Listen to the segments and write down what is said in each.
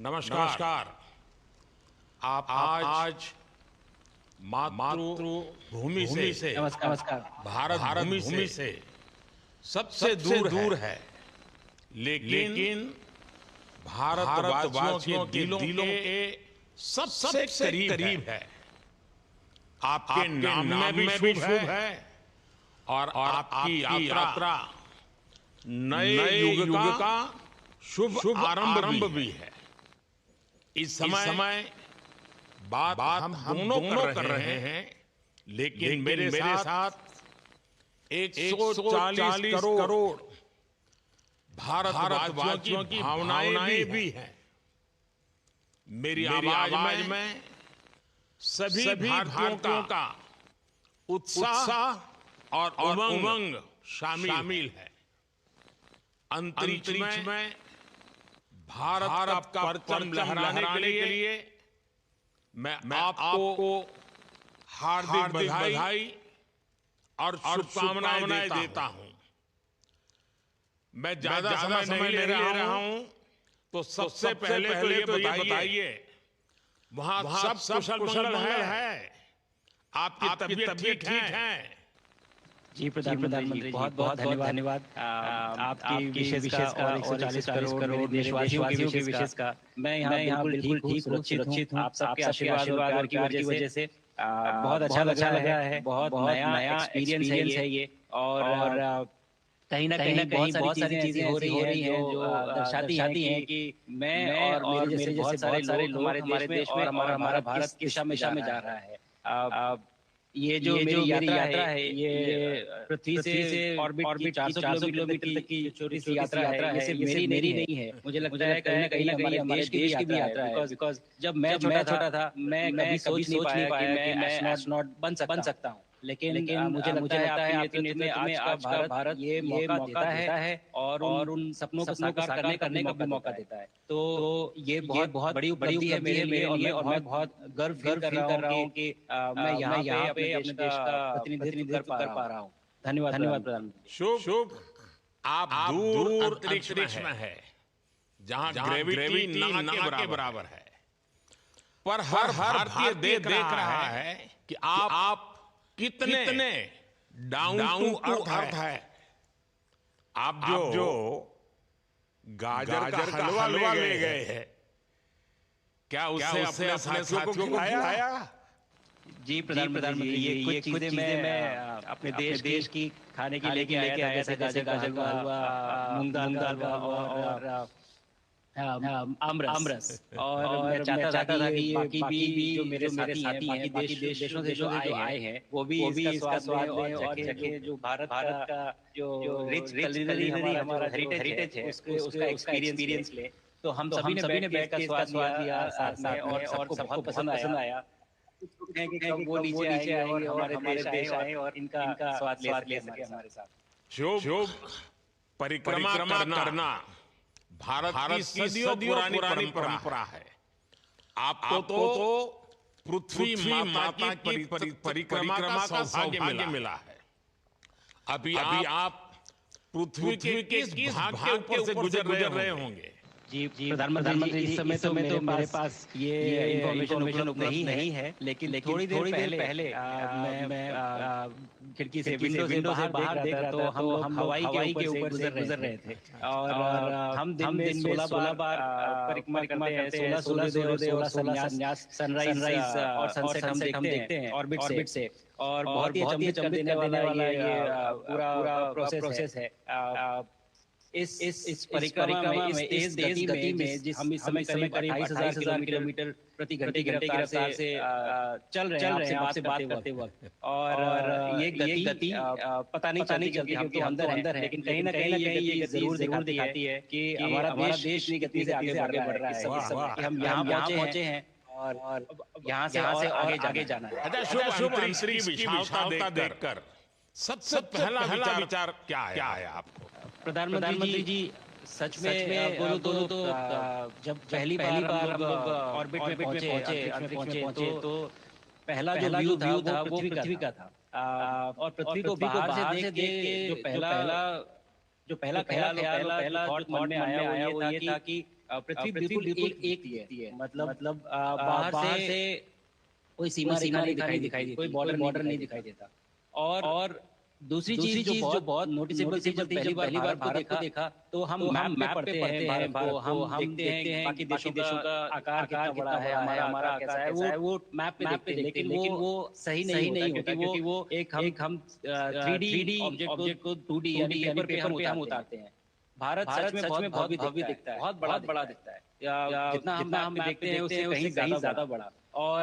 नमस्कार। आप आज मातृभूमि से नमस्कार। भारत भूमि से सबसे दूर है, लेकिन भारतवासियों के दिलों के सबसे करीब है। आपके नाम में भी शुभ है और आपकी यात्रा नए युग का शुभ आरंभ भी है। इस समय बात हम दोनों कर रहे हैं, लेकिन मेरे साथ 140 करोड़ भारतवासियों की भावनाएं भी हैं। मेरी आवाज में सभी भारतीयों का उत्साह और उमंग शामिल है। अंतरिक्ष में भारत का परचम लहराने के लिए मैं आपको हार्दिक बधाई और शुभकामनाएं देता हूं। मैं ज्यादा समय नहीं ले रहा हूं, तो सबसे पहले तो ये बताइए वहां सब कुशल है? आपकी तबीयत ठीक है? जी प्रधानमंत्री, बहुत धन्यवाद आपकी विशेष का और 140 करोड़ देशवासियों की विशेष का। मैं यहाँ बिल्कुल ठीक सुरक्षित हूँ। आप सबके आशीर्वाद की वजह से बहुत अच्छा लग रहा है। बहुत नया एक्सपीरियंस है ये, और कहीं ना कहीं बहुत सारी चीजें हो रही हैं जो दर्शाती हैं कि मैं और मेरे जैसे बहुत सारे लोग हमारे देश में और हमारा भारत किस दिशा में जा रहा है। ये जो मेरी यात्रा है, ये पृथ्वी से ऑर्बिट की 400 किलोमीटर तक की छोटी सी यात्रा है। ये सिर्फ मेरी नहीं है, मुझे लगता है कहीं ना कहीं हमारे देश की भी यात्रा है। बिकॉज जब मैं छोटा था, मैं कभी सोच नहीं पाया कि मैं एस्ट्रोनॉट बन सकता हूँ। लेकिन मुझे लगता है आपके नेतृत्व में आज का भारत ये मौका देता है और उन सपनों को साकार करने का भी मौका देता है। तो ये बहुत बड़ी उपलब्धि है मेरे लिए, और मैं बहुत गर्व फील कर रहा हूँ कि मैं यहाँ पे अपने देश का प्रतिनिधित्व कर पा रहा हूँ। धन्यवाद प्रधानमंत्री। शुभ। आप दूर अंतरिक्ष में है, जहां ग्रेविटी ना के बराबर है, पर हर भारतीय देख रहा है कि आप कितने डाउन टू अर्थ है। आप जो गाजर का हलवा ले गए हैं, क्या उससे अपने साथियों को खिलाया? जी प्रधानमंत्री, ये कुछ चीजें मैं अपने देश की खाने की लेके आया था, जैसे गाजर का हलवा, मूंग दाल का और आमरस। और मैं चाहता था कि बाकी भी जो मेरे साथी हैं, बाकी देशों से जो आए हैं, वो भी इसका स्वाद लें और चखें। जो भारत का जो रिच कलिनरी हमारा हेरिटेज है, उसका एक्सपीरियंस ले। तो हम सभी ने बैठ के इसका स्वाद लिया साथ में, और सबको बहुत पसंद आया। कि कब वो नीचे आएंगे और हमारे देश आए और इनका स्वाद ले सके हमारे साथ। शुभ। परिक्रमा करना भारत की सदियों पुरानी परंपरा है। आपको तो पृथ्वी माता की परिक्रमा का सौभाग्य मिला है। अभी आप पृथ्वी के किस भाग के ऊपर से गुजर रहे होंगे? जी प्रधानमंत्री, इस समय तो मेरे पास ये इंफॉर्मेशन उपलब्ध नहीं है, लेकिन थोड़ी देर पहले मैं खिड़की से विंडो से बाहर देख रहा था, तो हम हवाई के ऊपर से गुजर रहे थे। और हम दिन में 16 बार परिक्रमा करते हैं। 16 सूर्योदय और 16 सनराइज और सनसेट हम देखते हैं ऑर्बिट से। और बहुत ही अचंभित कर देने वाला ये पूरा प्रोसेस है। इस परिक्रमा में, इस तेज गति में, हम इस समय करीब 28,000 किलोमीटर प्रति घंटे की रफ्तार से चल रहे हैं आपसे बात करते वक्त। और ये गति पता नहीं चलती क्योंकि हम तो अंदर है, लेकिन कहीं ना कहीं ये जरूर दिखाती है कि हमारा देश इतनी गति से आगे बढ़ रहा है कि हम यहाँ पहुंचे हैं और यहाँ से और आगे जाना है। अच्छा, शुभ अंतरिक्ष की विशालता देखकर सबसे पहला विचार क्या है आपको? प्रधानमंत्री जी, सच में बोलो तो जब पहली बार हम लोग ऑर्बिट में पहुंचे तो पहला जो व्यू था वो पृथ्वी का था। और पृथ्वी को बाहर से देख के जो पहला थॉट मन में आया वो ये था कि पृथ्वी बिल्कुल एक दिखती है, मतलब बाहर से कोई सीमा रेखा नहीं दिखाई देती, कोई बॉर्डर नहीं दिखाई देता। और दूसरी चीज जो बहुत नोटिसेबल थी, जब पहली बार भारत को देखा तो हम मैप पे पढ़ते हैं भारत को, हम देखते हैं कि बाकी देशों का आकार कितना बड़ा है, हमारा कैसा है, वो मैप पे देखते हैं, लेकिन वो सही नहीं होता क्योंकि वो एक हम 3D ऑब्जेक्ट को 2D यानी पेपर पे हम उतारते हैं। भारत सच में बहुत भव्य दिखता है, बहुत बड़ा दिखता है, जितना हम मैप पे देखते हैं उससे कहीं ज्यादा बड़ा। और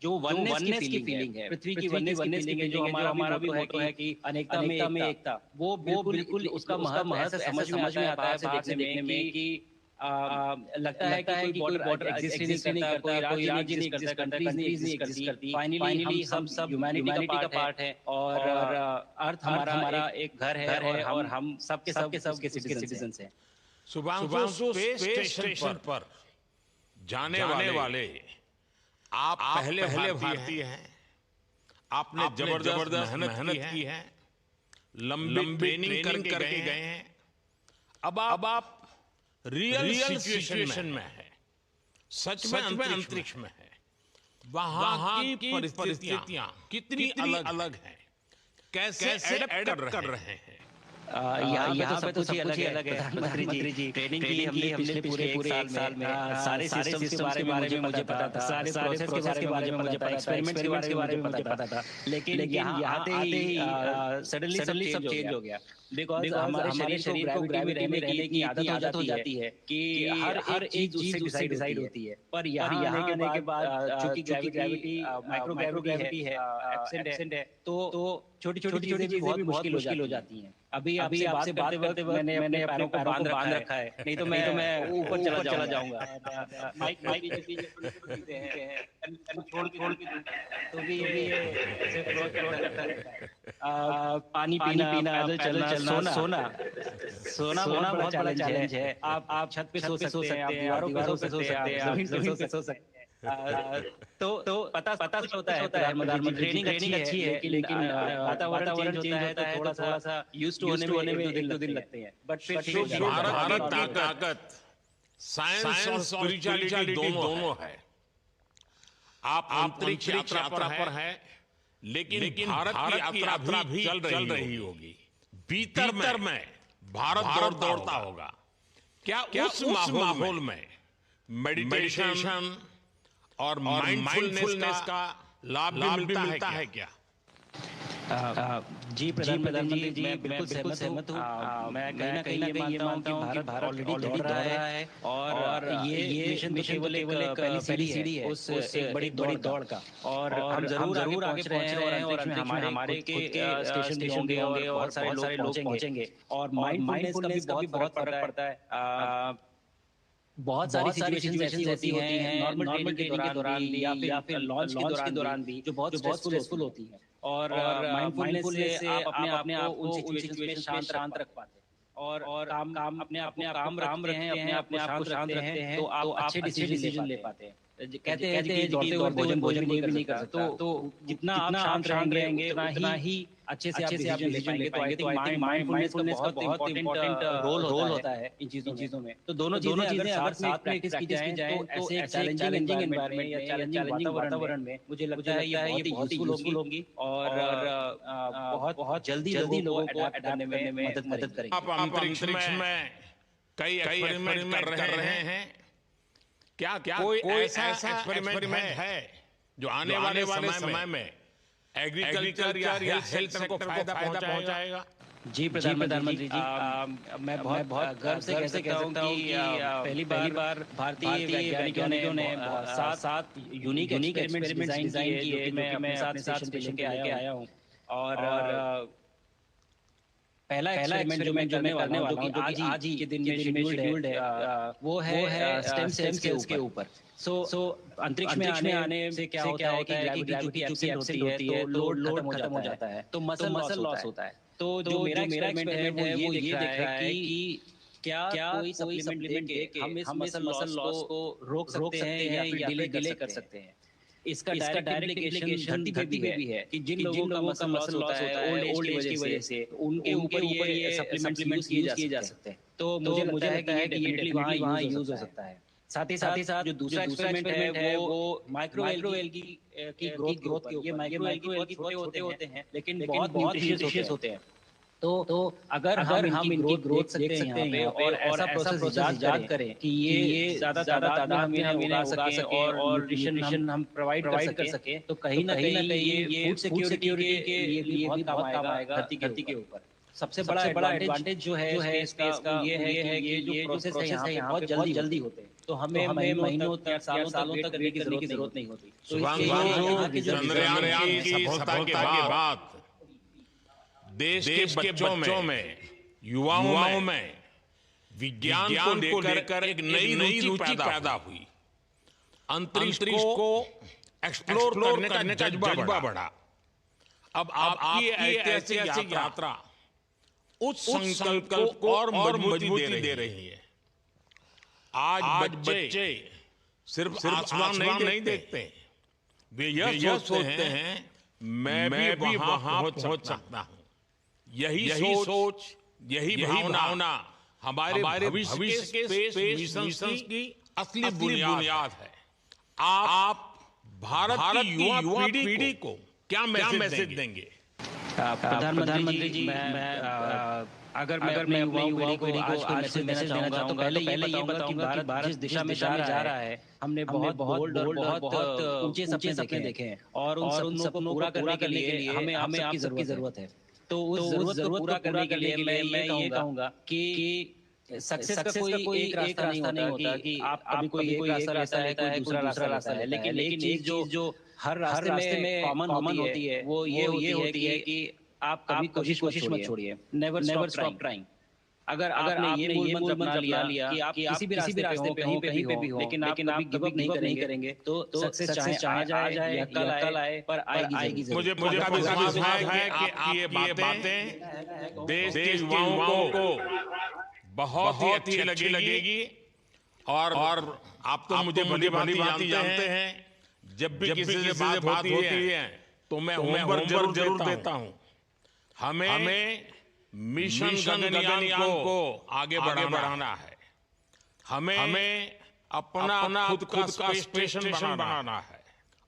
जो वननेस की फीलिंग है, पृथ्वी की वननेस की फीलिंग है, जो हमारा भी मोटो है कि अनेकता में एकता, वो बिल्कुल उसका महत्व ऐसा समझ में आता है बाहर से देखने में कि लगता है कि कोई बॉर्डर एग्जिस्ट नहीं करता, कोई राज्य नहीं एग्जिस्ट करता, कंट्रीज नहीं एग्जिस्ट करती। फाइनली हम सब ह्यूमैनिटी का पार्ट है, और अर्थ हमारा एक घर है, और हम सबके सिटीजन्स हैं। शुभांशु स्पेस स्टेशन पर जाने वाले आप पहले भारतीय हैं। आपने जबरदस्त मेहनत की है, लंबी ट्रेनिंग करके गए हैं। अब आप रियल सिचुएशन में है, सच में अंतरिक्ष में है। वहां की परिस्थितियां कितनी अलग हैं, कैसे एडप्ट कर रहे हैं। यहाँ पे तो सब कुछ ही अलग है प्रधानमंत्री जी। ट्रेनिंग की हमने पूरे एक साल में सारे सिस्टम्स के बारे में मुझे पता था, सारे प्रोसेस के बारे में मुझे पता था, एक्सपेरिमेंट्स के बारे में मुझे पता था, लेकिन यहाँ आते ही सडनली सब चेंज हो गया। बिकॉज हमारे शरीर को ग्रेविटी में रहने की आदत हो जाती है कि हर एक चीज उससे डिसाइड होती है। पर यहाँ आने के बाद चूंकि ग्रेविटी माइक्रो ग्रेविटी है, एब्सेंट है, तो छोटी चीजें भी बहुत मुश्किल हो जाती हैं। अभी आपसे बात करते वक्त मैंने पैरों को बांध रखा है, नहीं तो मैं ऊपर चला जाऊंगा। माइक छोड़ के तो भी ये ऐसे पानी पीना, चलना, सोना बहुत बड़ा चैलेंज है। आप छत पे सो सकते हैं, आप दीवारों पे सो सकते हैं, आप जमीन पे सो सकते हैं। तो पता होता है प्रधानमंत्री, ट्रेनिंग अच्छी है, लेकिन वातावरण चेंज होता है तो थोड़ा सा यूज्ड टू होने में 1-2 दिन लगते हैं। बट फिर भारत की ताकत साइंस और स्पिरिचुअलिटी दोनों है। आप अंतरिक्ष यात्रा पर है, लेकिन भारत की यात्रा भी चल रही होगी। भीतर में भारत दौड़ता होगा। क्या उस माहौल में मेडिटेशन और माइंडफुलनेस का लाभ भी मिलता है क्या? जी प्रधानमंत्री जी, मैं बिल्कुल सहमत हूँ। मैं कहीं ना कहीं ये मानता हूँ कि भारत ऑलरेडी दौड़ रहा है, और ये मिशन तो केवल एक पहली सीढ़ी है उस एक बड़ी दौड़ का। और हम जरूर आगे पहुंच रहे हैं, और अंतरिक्ष में हमारे खुद के स्टेशन भी होंगे, और बहुत सारे लोग पहुंचेंगे। और माइंडफुलनेस का भी बहुत फर्क पड़ता है। बहुत सारी सिचुएशंस ऐसी होती हैं नॉर्मल ट्रेनिंग के दौरान भी, या फिर लॉन्च के दौरान भी, जो बहुत स्ट्रेसफुल होती हैं। और माइंडफुलनेस से आप अपने आप को उन सिचुएशंस में शांत रख पाते हैं, और काम अपने आप रखते हैं, अपने आप को शांत रखते हैं, तो आप अच्छे डिसीजन ले पाते हैं। कहते हैं कि दौड़ते हुए भोजन भी नहीं कर सकता। तो जितना आप शांत रहेंगे उतना ही अच्छे से आप डिसीजन ले पाएंगे। तो आई थिंक माइंडफुलनेस का बहुत इंपॉर्टेंट रोल होता है इन चीजों में। तो दोनों चीजें अगर साथ में प्रैक्टिस की जाए तो ऐसे चैलेंजिंग एनवायरनमेंट या चैलेंजिंग वातावरण में मुझे लगता है ये बहुत यूजफुल होंगी, और बहुत जल्दी लोगों को अडॉप्ट करने में मदद करेंगे। आप अंतरिक्ष में कई एक्सपेरिमेंट कर रहे हैं। क्या कोई ऐसा एक्सपेरिमेंट है जो आने वाले समय में एग्रीकल्चर या हेल्थ को फायदा पहुंचाएगा? जी प्रधानमंत्री जी, मैं बहुत गर्व से कह सकता हूँ कि पहली बार भारतीय वैज्ञानिकों ने 7 यूनिक एक्सपेरिमेंट्स डिजाइन किए, जो कि मैं अपने साथ स्टेशन पे आया हूँ। और पहला एक्सपेरिमेंट जो मैं करने वाला हूँ, जो कि आज ही के दिन में शेड्यूल्ड है, वो है स्टेम सेल्स के ऊपर। सो अंतरिक्ष में आने से क्या होता है कि ग्रेविटी एब्सेंट होती है, तो लोड खत्म हो जाता है, तो मसल लॉस होता है। तो जो मेरा एक्सपेरिमेंट है वो ये दिख रहा है कि क्या कोई सप्लीमेंट लेके हम इस मसल लॉस को रोक सकते हैं या फिर डिले कर सकते हैं। इसका डायरेक्ट इम्प्लीकेशन धरती पे भी है कि जिन लोगों का मसल लॉस होता है ओल्ड एज की वजह से उनके ऊपर ये सप्लीमेंट्स यूज किए जा सकते हैं। तो मुझे लगता है कि ये डेफिनेटली वहाँ यूज हो सकता है। साथ ही साथ जो दूसरा एक्सपेरिमेंट है वो माइक्रोवेल की ग्रोथ के ऊपर। ये माइक्रोवेल की छोटे होते हैं लेकिन बहुत न्यूट्रिशियस होते हैं। तो अगर हम इनकी ग्रोथ देख सकते हैं और ऐसा प्रोसेस इजाद करें कि ये ज्यादा तादाद में हमें उगा सकें और न्यूट्रिशन हम प्रोवाइड कर सकें तो कहीं ना कहीं ये फूड सिक्योरिटी के लिए भी बहुत काम आएगा धरती के ऊपर। सबसे बड़ा एडवांटेज जो है इसका ये है कि ये जो प्रोसेस है यहाँ पे बहुत जल्दी होते हैं। तो हमें महीनों तक सालों तक वेट करने की जरूरत नहीं होती। तो चंद्रयान की सफलता के बाद देश के बच्चों में युवाओं में विज्ञान को लेकर एक नई रुचि पैदा हुई। अंतरिक्ष को एक्सप्लोर करने का जज्बा बढ़ा। अब आपकी ऐतिहासिक यात्रा उस संकल्प को और मजबूती दे रही है। आज बच्चे सिर्फ आसमान नहीं देखते, वे यह सोचते हैं मैं भी वहां पहुंच सकता हूं। यही सोच, यही भावना हमारे भविष्य के स्पेस मिशन की असली बुनियाद है। आप भारत की युवा पीढ़ी को क्या मैसेज देंगे? प्रधानमंत्री जी, अगर मैं अपने युवा पीढ़ी को आज कोई मैसेज देना चाहूंगा तो पहले ये बताऊंगा कि भारत जिस दिशा में जा रहा है हमने बहुत बोल्ड और बहुत ऊंचे सपने देखे हैं और उन सपनों को पूरा करने के लिए हमें आप सबकी जरूरत है। तो उस जरूरत को पूरा करने के लिए मैं ये कहूंगा कि सक्सेस का कोई एक रास्ता नहीं होता कि आप कभी कोई एक रास्ता लेता है, दूसरा रास्ता है, लेकिन एक चीज जो हर रास्ते में कॉमन होती है वो ये होती है कि आप कभी कोशिश मत छोड़िए। Never stop trying. अगर आपने ये मूल मंत्र अपना लिया कि आप किसी भी रास्ते पे हो कहीं पे भी हो लेकिन आप गिव अप नहीं करेंगे तो सक्सेस चाहे जाए या कल आए पर आएगी जरूर। मुझे विश्वास है कि आपकी ये बातें देश के युवाओं को बहुत ही अच्छी लगेगी। और आप तो मुझे भली भांति जानते हैं, जब भी किसी से बात होती है तो मैं होमवर्क जरूर देता हूं। हमें मिशन गगनयान को आगे बढ़ाना है। हमें अपना खुद का स्टेशन बनाना है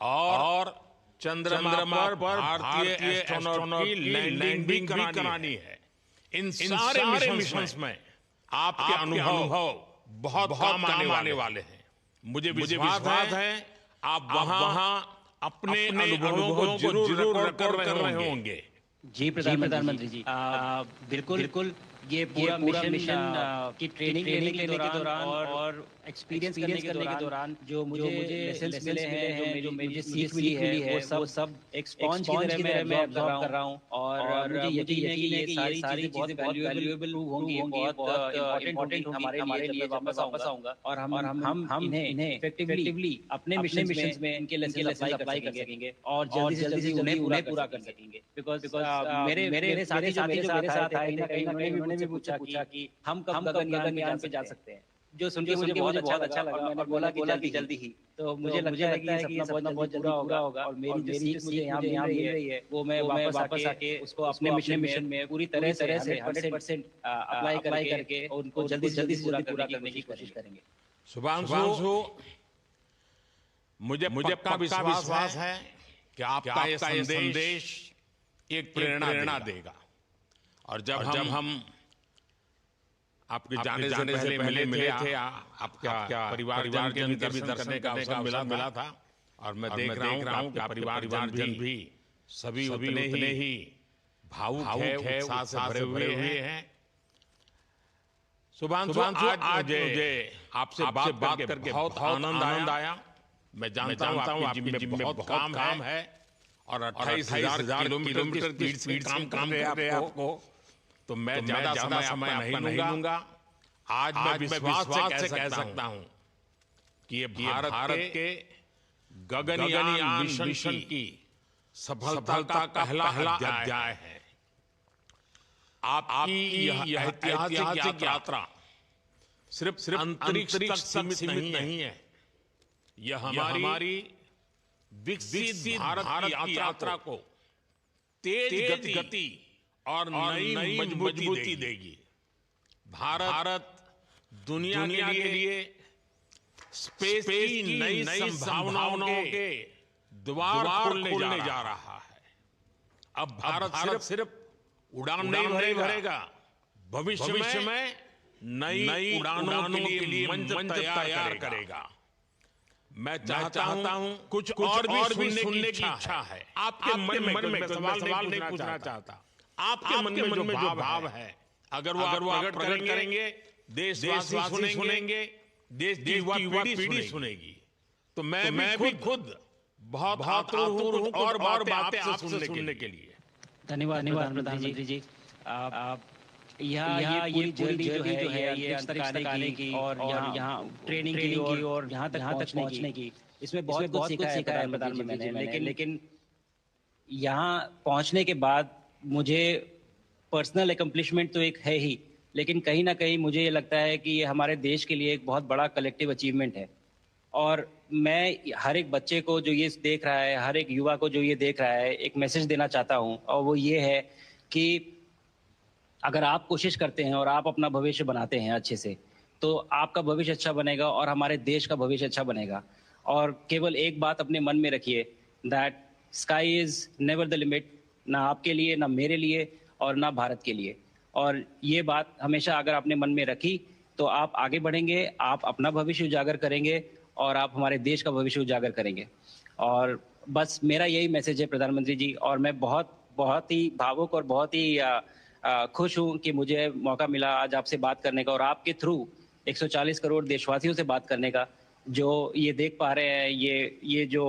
और चंद्रमा पर भारतीय एस्ट्रोनॉट की लैंडिंग भी करानी है। इन सारे मिशंस में आपके अनुभव बहुत काम आने वाले हैं। मुझे विश्वास है आप वहां अपने अनुभवों को जरूर रिकॉर्ड कर रहे होंगे। जी प्रधानमंत्री जी, बिल्कुल ये पूरा मिशन की ट्रेनिंग लेने के दौरान और एक्सपीरियंस करने के दौरान जो मुझे लेसन्स मिले हैं, जो मेरी सीख मिली है वो सब एक स्पॉन्ज की तरह मैं ऑब्जर्व कर रहा हूं और मुझे यकीन है कि ये सारी चीजें बहुत वैल्यूएबल होंगी, बहुत इंपॉर्टेंट हमारे लिए वापस आऊंगा और हम इन्हें इफेक्टिवली अपने मिशंस में इनके लेसन अप्लाई कर सकेंगे और जल्दी से उन्हें पूरा कर सकेंगे। बिकॉज मेरे साथी जो मेरे साथ आए कहीं ना कहीं उन्होंने भी पूछा कि हम कब गगनयान पे जा सकते हैं, जो सुन के मुझे बहुत अच्छा लगा और मैंने बोला कि जल्दी ही। तो मुझे लगता है कि ये सपना बहुत जल्दी पूरा होगा और मेरी जो सीख मुझे यहाँ मिल रही है वो मैं वापस आके उसको अपने मिशन में पूरी तरह से 100% अप्लाई करके उनको जल्दी से पूरा करने की कोशिश करेंगे। शुभांशु, मुझे पक्का विश्वास है कि आपका ये संदेश एक प्रेरणा देगा। और जब हम आपके जाने से पहले मिले थे, आपका परिवार के भी दर्शन का अवसर मिला था और मैं देख रहा हूं कि परिवारजन भी सभी उतने ही भावुक है, उत्साह से भरे हुए हैं। शुभांशु, आज मुझे आपसे बात करके बहुत आनंद आया। मैं जानता हूं आपकी जिम में बहुत काम है और 28,000 किलोमीटर की स्पीड से काम कर रहे हैं आपको, तो मैं ज्यादा समय नहीं लूंगा। आज मैं विश्वास से कह सकता हूं कि ये भारत के गगनयान मिशन की सफलता का पहला अध्याय है। आपकी यह ऐतिहासिक यात्रा सिर्फ अंतरिक्ष तक सीमित नहीं है। यह हमारी विकसित भारत की यात्रा को तेज गति और नई मजबूती देगी। भारत दुनिया के लिए स्पेस की नई संभावनाओं के द्वार खोलने जा रहा है। अब भारत सिर्फ उड़ान नहीं भरेगा, भविष्य में नई उड़ानों के लिए मंच तैयार करेगा। मैं चाहता हूं कुछ और भी सुनने की इच्छा है। आपके मन में सवाल नहीं पूछना चाहता, आपके मन में जो भाव है, अगर वो आप प्रकट करेंगे, देशवासी सुनेंगे, देश की युवा पीढ़ी सुनेगी, तो मैं भी खुद बहुत आतुर हूं और बातें आपसे सुनने के लिए। धन्यवाद प्रधानमंत्री जी। आप यहाँ ये जर्नी जो है ये अंतरिक्ष आने की और यहाँ ट्रेनिंग की और यहाँ तक पहुँचने की, इसमें बहुत कुछ सीखा है प्रधानमंत्री जी मैंने। लेकिन यहाँ पहुँचने के बाद मुझे पर्सनल एकम्प्लिशमेंट तो एक है ही, लेकिन कहीं ना कहीं मुझे ये लगता है कि ये हमारे देश के लिए एक बहुत बड़ा कलेक्टिव अचीवमेंट है। और मैं हर एक बच्चे को जो ये देख रहा है, हर एक युवा को जो ये देख रहा है, एक मैसेज देना चाहता हूँ, और वो ये है कि अगर आप कोशिश करते हैं और आप अपना भविष्य बनाते हैं अच्छे से, तो आपका भविष्य अच्छा बनेगा और हमारे देश का भविष्य अच्छा बनेगा। और केवल एक बात अपने मन में रखिए, that sky is never the limit, ना आपके लिए, ना मेरे लिए और ना भारत के लिए। और ये बात हमेशा अगर आपने मन में रखी तो आप आगे बढ़ेंगे, आप अपना भविष्य उजागर करेंगे और आप हमारे देश का भविष्य उजागर करेंगे। और बस मेरा यही मैसेज है प्रधानमंत्री जी। और मैं बहुत ही भावुक और बहुत ही खुश हूं कि मुझे मौका मिला आज आपसे बात करने का और आपके थ्रू 140 करोड़ देशवासियों से बात करने का, जो ये देख पा रहे हैं, ये जो